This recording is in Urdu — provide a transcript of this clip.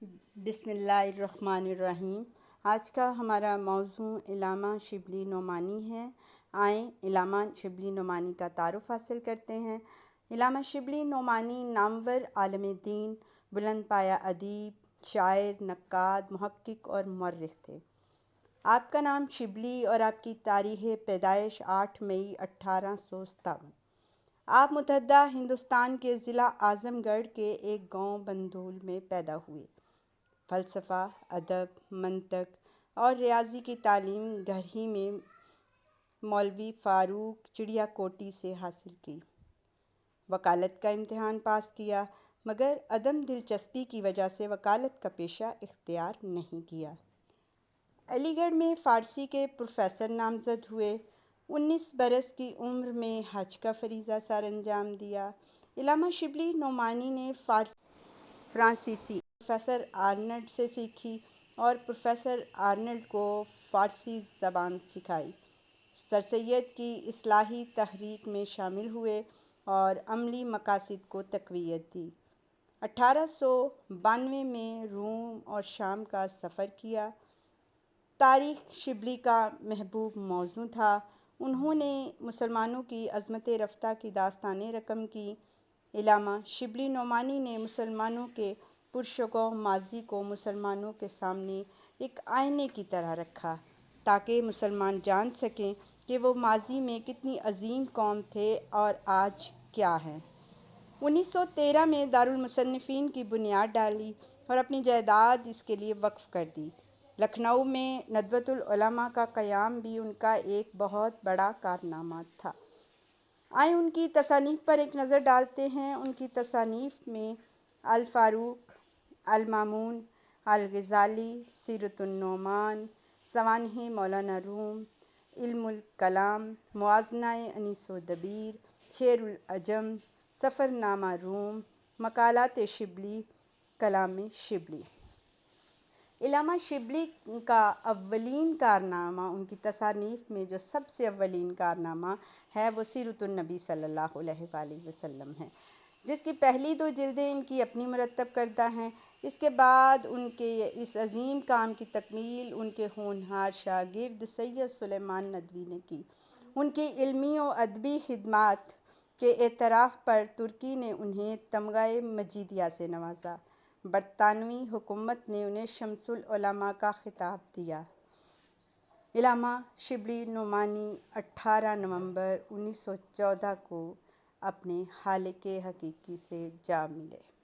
بسم اللہ الرحمن الرحیم۔ آج کا ہمارا موضوع علامہ شبلی نعمانی ہے۔ آئیں علامہ شبلی نعمانی کا تعارف حاصل کرتے ہیں۔ علامہ شبلی نعمانی نامور عالم دین، بلند پایہ ادیب، شاعر، نقاد، محقق اور مورخ تھے۔ آپ کا نام شبلی اور آپ کی تاریخ پیدائش 8 مئی 1857۔ آپ متحدہ ہندوستان کے ضلع اعظم گڑھ کے ایک گاؤں بندھول میں پیدا ہوئے۔ فلسفہ، ادب، منطق اور ریاضی کی تعلیم گھر ہی میں مولوی فاروق چڑیا کوٹی سے حاصل کی۔ وکالت کا امتحان پاس کیا مگر عدم دلچسپی کی وجہ سے وکالت کا پیشہ اختیار نہیں کیا۔ علی گڑھ میں فارسی کے پروفیسر نامزد ہوئے۔ 19 برس کی عمر میں حج کا فریضہ سر انجام دیا۔ علامہ شبلی نعمانی نے فرانسیسی پروفیسر آرنلڈ سے سیکھی اور پروفیسر آرنلڈ کو فارسی زبان سکھائی۔ سر سید کی اصلاحی تحریک میں شامل ہوئے اور عملی مقاصد کو تقویت دی۔ 1892 میں روم اور شام کا سفر کیا۔ تاریخ شبلی کا محبوب موضوع تھا۔ انہوں نے مسلمانوں کی عظمت رفتہ کی داستانیں رقم کیں۔ علامہ شبلی نعمانی نے مسلمانوں کے پرشکوہ ماضی کو مسلمانوں کے سامنے ایک آئینے کی طرح رکھا تاکہ مسلمان جان سکیں کہ وہ ماضی میں کتنی عظیم قوم تھے اور آج کیا ہیں۔ 1913 میں دارالمصنفین کی بنیاد ڈالی اور اپنی جائیداد اس کے لیے وقف کر دی۔ لکھنؤ میں ندوۃ العلماء کا قیام بھی ان کا ایک بہت بڑا کارنامہ تھا۔ آئیں ان کی تصانیف پر ایک نظر ڈالتے ہیں۔ ان کی تصانیف میں الفاروق، المامون، الغزالی، سیرۃ النعمان، سوانح مولانا روم، علم الکلام، موازنہ انیس و دبیر، شعر العجم، سفر نامہ روم، مقالات شبلی، کلام شبلی۔ علامہ شبلی کا اولین کارنامہ، ان کی تصانیف میں جو سب سے اولین کارنامہ ہے وہ سیرۃ النبی صلی اللہ علیہ وآلہ وسلم ہے، جس کی پہلی 2 جلدیں ان کی اپنی مرتب کردہ ہیں۔ اس کے بعد ان کے اس عظیم کام کی تکمیل ان کے ہونہار شاگرد سید سلیمان ندوی نے کی۔ ان کی علمی و ادبی خدمات کے اعتراف پر ترکی نے انہیں تمغہ مجیدیہ سے نوازا۔ برطانوی حکومت نے انہیں شمس العلماء کا خطاب دیا۔ علامہ شبلی نعمانی 18 نومبر 1914 کو اپنے خالق حقیقی سے جا ملے۔